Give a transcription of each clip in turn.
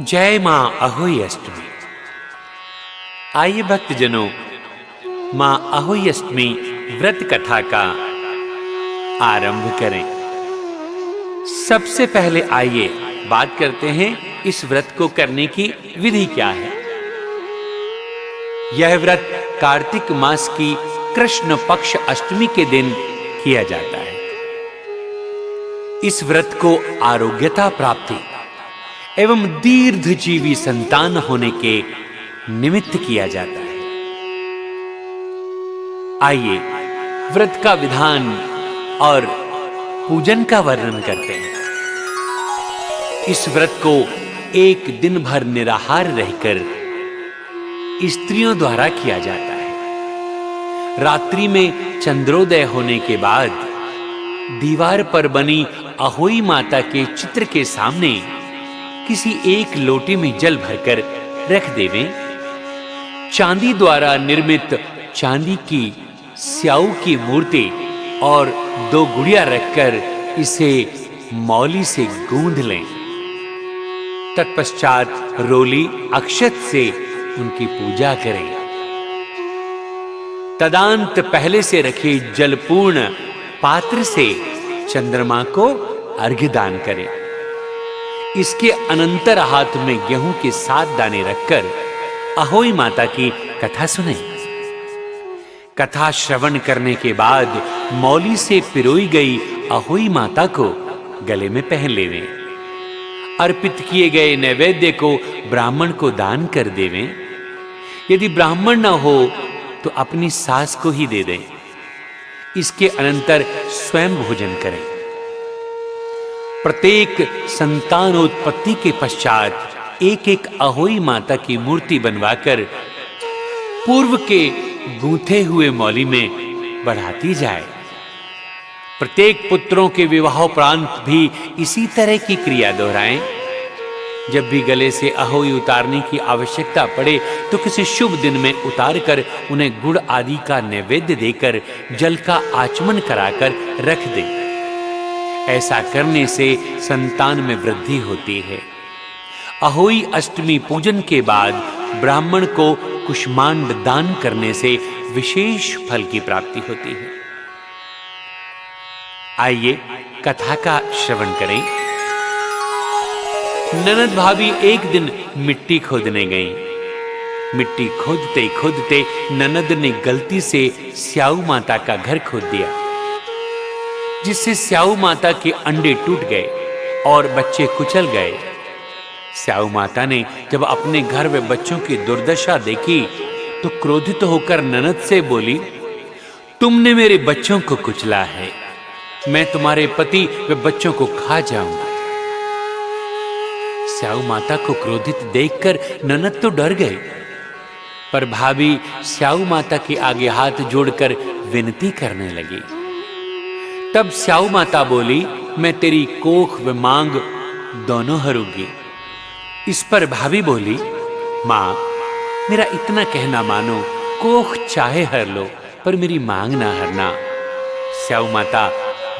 जय मां अहोई अष्टमी। आइए भक्तजनों, मां अहोई अष्टमी व्रत कथा का आरंभ करें। सबसे पहले आइए बात करते हैं इस व्रत को करने की विधि क्या है। यह व्रत कार्तिक मास की कृष्ण पक्ष अष्टमी के दिन किया जाता है। इस व्रत को आरोग्यता प्राप्ति एवं दीर्घजीवी संतान होने के निमित्त किया जाता है। आइए व्रत का विधान और पूजन का वर्णन करते हैं। इस व्रत को एक दिन भर निराहार रहकर स्त्रियों द्वारा किया जाता है। रात्रि में चंद्रोदय होने के बाद दीवार पर बनी अहोई माता के चित्र के सामने किसी एक लोटे में जल भरकर रख देवें। चांदी द्वारा निर्मित चांदी की स्याऊ की मूर्ति और 2 गुड़िया रखकर इसे मौली से गूंध लें। तत्पश्चात रोली अक्षत से उनकी पूजा करें। तदांत पहले से रखे जलपूर्ण पात्र से चंद्रमा को अर्घ्य दान करें। इसके अनंतर हाथ में गेहूं के 7 दाने रखकर अहोई माता की कथा सुने। कथा श्रवण करने के बाद मौली से पिरोई गई अहोई माता को गले में पहन लेवें। अर्पित किए गए नैवेद्य को ब्राह्मण को दान कर देवें। यदि ब्राह्मण न हो तो अपनी सास को ही दे दें। इसके अनंतर स्वयं भोजन करें। प्रत्येक संतानोत्पत्ति के पश्चात एक एक अहोई माता की मूर्ति बनवाकर पूर्व के गूंथे हुए मौली में बढ़ाती जाए। प्रत्येक पुत्रों के विवाहोपरांत भी इसी तरह की क्रिया दोहराएं। जब भी गले से अहोई उतारने की आवश्यकता पड़े तो किसी शुभ दिन में उतारकर उन्हें गुड़ आदि का नैवेद्य देकर जल का आचमन कराकर रख दें। ऐसा करने से संतान में वृद्धि होती है। अहोई अष्टमी पूजन के बाद ब्राह्मण को कुष्मांड दान करने से विशेष फल की प्राप्ति होती है। आइए कथा का श्रवण करें। ननद भाभी एक दिन मिट्टी खोदने गईं। मिट्टी खोदते खोदते ननद ने गलती से स्याऊ माता का घर खोद दिया, जिससे स्याऊ माता के अंडे टूट गए और बच्चे कुचल गए। स्याऊ माता ने जब अपने घर में बच्चों की दुर्दशा देखी तो क्रोधित होकर ननद से बोली, तुमने मेरे बच्चों को कुचला है, मैं तुम्हारे पति व बच्चों को खा जाऊंगा। स्याऊ माता को क्रोधित देखकर ननद तो डर गए, पर भाभी स्याऊ माता के आगे हाथ जोड़कर विनती करने लगी। तब स्याऊ माता बोली, मैं तेरी कोख व मांग दोनों हरूंगी। इस पर भाभी बोली, मां मेरा इतना कहना मानो, कोख चाहे हर लो पर मेरी मांग ना हरना। स्याऊ माता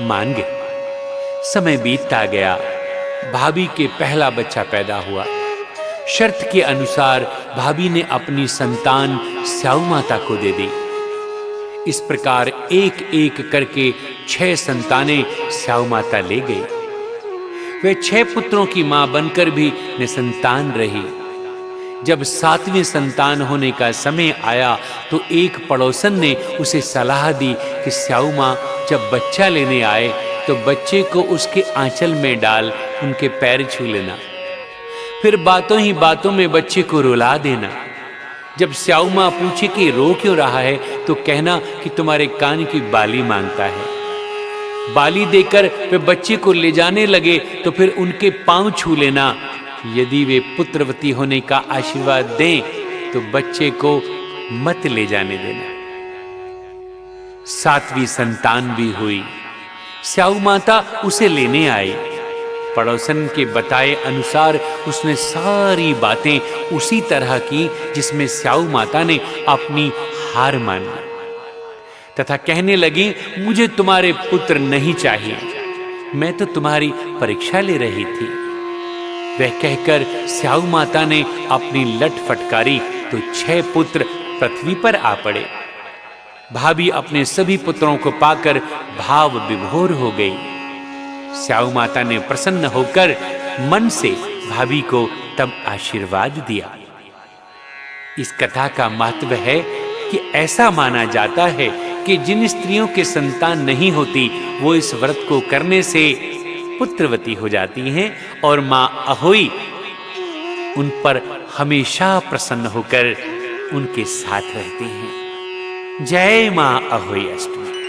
मान गई। समय बीतता गया। भाभी के पहला बच्चा पैदा हुआ। शर्त के अनुसार भाभी ने अपनी संतान स्याऊ माता को दे दी। इस प्रकार एक एक करके 6 संतानें स्याऊ माता ले गई। वे 6 पुत्रों की मां बनकर भी निसंतान रही। जब 7वीं संतान होने का समय आया तो एक पड़ोसन ने उसे सलाह दी कि स्याऊ मां जब बच्चा लेने आए तो बच्चे को उसके आंचल में डाल उनके पैर छू लेना, फिर बातों ही बातों में बच्चे को रुला देना। जब स्याऊ मां पूछे कि रो क्यों रहा है तो कहना कि तुम्हारे कान की बाली मांगता है। बाली देकर वे बच्चे को ले जाने लगे तो फिर उनके पांव छू लेना। यदि वे पुत्रवती होने का आशीर्वाद दें तो बच्चे को मत ले जाने देना। 7वीं संतान भी हुई। स्याऊ माता उसे लेने आई। पड़ोसन के बताए अनुसार उसने सारी बातें उसी तरह की जिसमें स्याऊ माता ने अपनी हार मानी, तथा कहने लगी, मुझे तुम्हारे पुत्र नहीं चाहिए, मैं तो तुम्हारी परीक्षा ले रही थी। वह कहकर स्याऊ माता ने अपनी लठ फटकारी तो 6 पुत्र पृथ्वी पर आ पड़े। भाभी अपने सभी पुत्रों को पाकर भाव विभोर हो गई। स्याऊ माता ने प्रसन्न होकर मन से भाभी को तब आशीर्वाद दिया। इस कथा का महत्व है कि ऐसा माना जाता है कि जिन स्त्रियों के संतान नहीं होती वो इस व्रत को करने से पुत्रवती हो जाती हैं और मां अहोई उन पर हमेशा प्रसन्न होकर उनके साथ रहती हैं। जय मां अहोई अष्टमी।